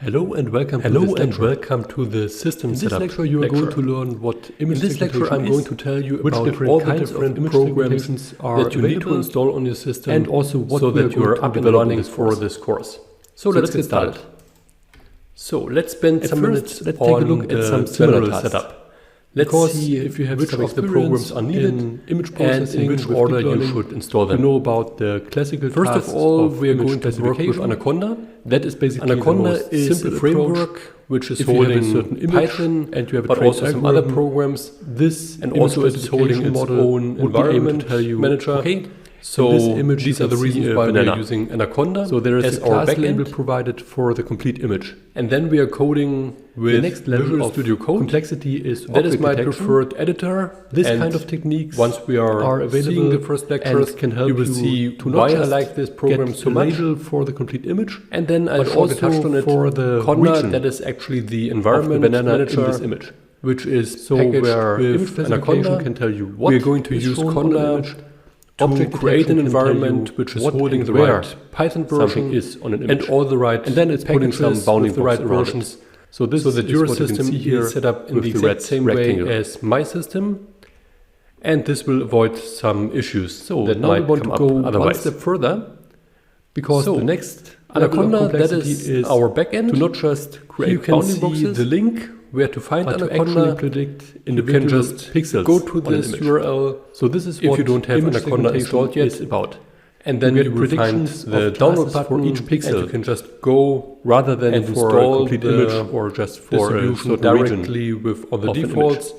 Hello and welcome to the system setup. In this lecture you are going to learn what image segmentation is. I'm going to tell you about all the different programs that you need to install on your system and also what so that you are up and running for this course. So let's get started. So let's spend some minutes let's take a look at some general setup. Let's see if you have which of the programs are needed in image processing, and in which order you should install them. You know about the classical First of all, we are going to work with Anaconda. That is basically Anaconda is a framework which is holding a certain image, Python, and you have but also some other programs. This and also it is holding its own environment manager. Okay. So these are the reasons why we are using Anaconda. So there is a class label provided for the complete image. And then we are coding with the next level of Studio Code. Complexity is that is my preferred editor. This kind of techniques once we are available the first lectures can help you see to why I like this program so much for the complete image. And then I also touched on it for the region that is actually the environment manager in this image, which is so where image Anaconda can tell you what we are going to use Conda to create an environment which is holding the right Python version is on an image and all the right, and then it's putting some bounding the right versions. So this is your system is set up in the exact same way as my system, and this will avoid some issues. So that now we want to go one step further, because the next Anaconda that is our backend to not just create bounding boxes. The link where to find Anaconda, predict you can just pixels go to this URL. So this is what if you don't have Anaconda installed yet about. And then you will find the download button for each pixel. And you can just go rather than install a complete image or just for a certain directly with all the defaults.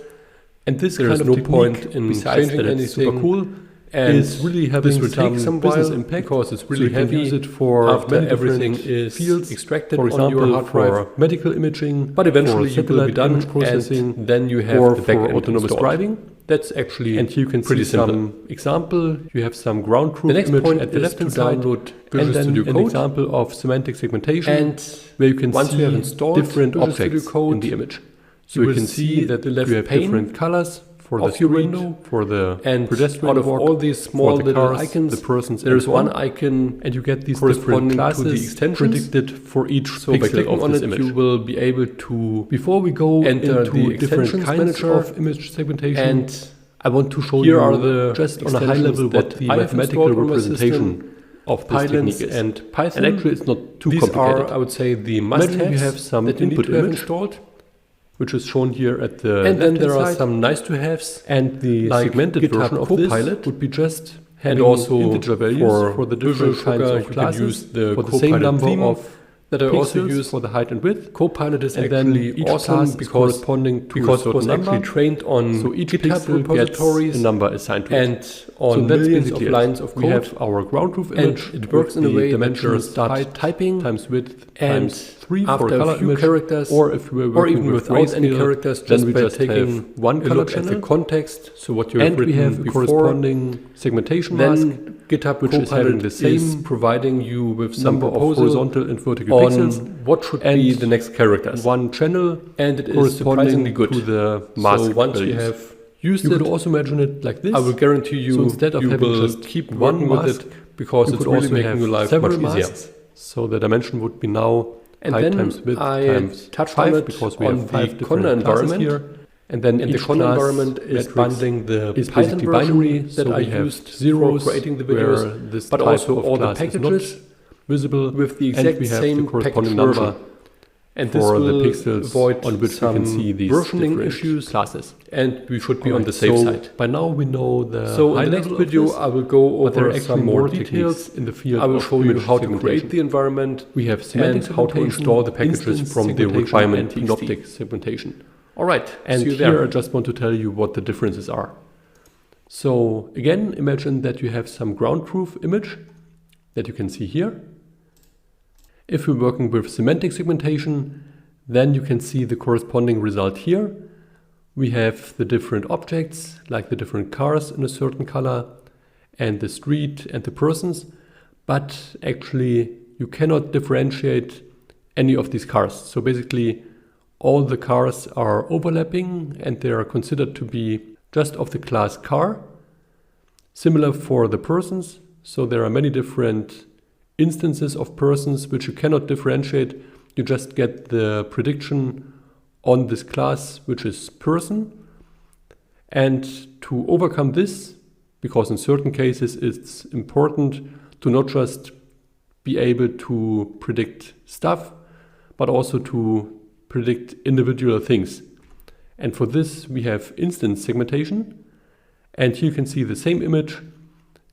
And this there is no point in changing anything. Super cool. And it's really having some business impact because it's really heavy. Use it for after everything is fields extracted, for example, on your hard drive for medical imaging. But eventually it will be done processing. And then you have the backend autonomous driving. That's actually and you can see some example. You have some ground truth image at the left hand side, and then an example of semantic segmentation, and where you can once see you have installed different objects in the image. So you can see that the left you have different colors. For the screen window, for the pedestrian out of all these small little cars, icons, the persons there is one icon, and you get these corresponding classes to the extensions predicted for each so by clicking on it, image. You will be able to before we go enter the different kinds of image segmentation. And I want to show you are the just on a high level what the mathematical representation of this technique is. And Python, and actually it's not too complicated. Are, I would say, the must-haves you have some that input image installed, which is shown here at the and then there are some nice to haves, and the segmented version of Copilot would be just and also integer values for the different kinds of classes for the same number of that I also use for the height and width. Copilot is actually awesome because it was actually trained on so each GitHub repositories, a number assigned to it. And on millions of lines of code, we have our ground truth image. It works in a way that you start typing times width times 3 for color image characters, or if we were working without any characters, then we just taking one color channel at the context. So what you have written we have before, corresponding segmentation mask. GitHub, which is having the same, providing you with some number of horizontal and vertical pixels. What should be the next characters? One channel, and it is surprisingly good to the mask. So once you have used it, you could also imagine it like this. I will guarantee you, so instead of you having just keep one with it, because it's really making your life much easier. So the dimension would be now height times width times 5, because we have 5 different environment here. And then in the Conda environment is bundling the Python binary that I used for creating the videos, but also all the packages visible with the exact same corresponding number. And this will the pixels avoid on which we can see these versioning issues classes. And we should be on the safe side. By now we know the so in the next video I will go over some more details in the field. I will show you how to create the environment. We have semantic how to install the packages from the requirement synoptic segmentation. All right, and here I just want to tell you what the differences are. So again, imagine that you have some ground truth image that you can see here. If we're working with semantic segmentation, then you can see the corresponding result here. We have the different objects, like the different cars in a certain color, and the street and the persons, but actually you cannot differentiate any of these cars. So basically, all the cars are overlapping and they are considered to be just of the class car. Similar for the persons. So there are many different instances of persons which you cannot differentiate you just get the prediction on this class, which is person. And to overcome this, because in certain cases it's important to not just be able to predict stuff, but also to predict individual things. And for this we have instance segmentation. And here you can see the same image.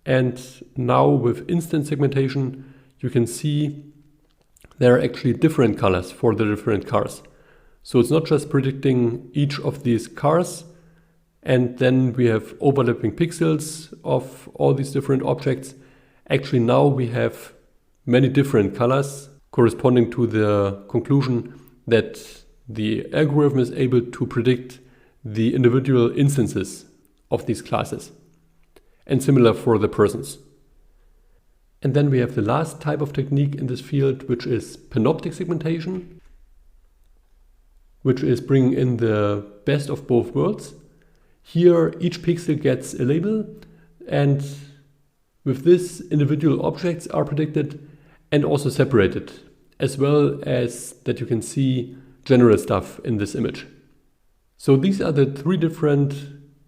And now with instance segmentation, you can see there are actually different colors for the different cars. So it's not just predicting each of these cars, and then we have overlapping pixels of all these different objects. Actually now we have many different colors corresponding to the conclusion that the algorithm is able to predict the individual instances of these classes. And similar for the persons. And then we have the last type of technique in this field, which is panoptic segmentation, which is bringing in the best of both worlds. Here each pixel gets a label, and with this individual objects are predicted and also separated, as well as that you can see general stuff in this image. So these are the three different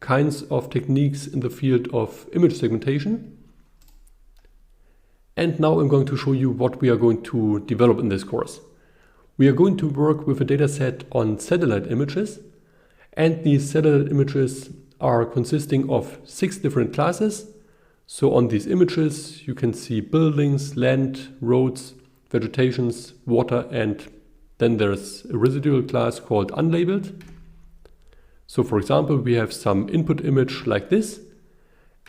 kinds of techniques in the field of image segmentation. And now I'm going to show you what we are going to develop in this course. We are going to work with a dataset on satellite images, and these satellite images are consisting of 6 different classes. So on these images you can see buildings, land, roads, vegetations, water, and then there's a residual class called unlabeled. So for example, we have some input image like this,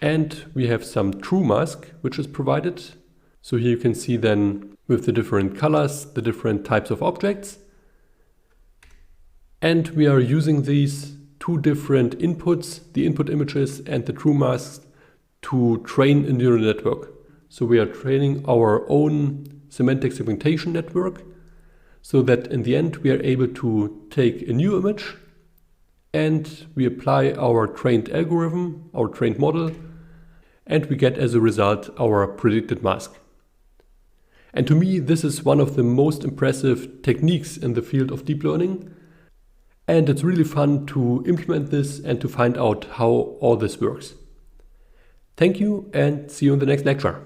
and we have some true mask which is provided. So here you can see then with the different colors, the different types of objects. And we are using these 2 different inputs, the input images and the true masks, to train a neural network. So we are training our own semantic segmentation network, so that in the end we are able to take a new image and we apply our trained algorithm, our trained model, and we get as a result our predicted mask. And to me, this is one of the most impressive techniques in the field of deep learning. And it's really fun to implement this and to find out how all this works. Thank you, and see you in the next lecture.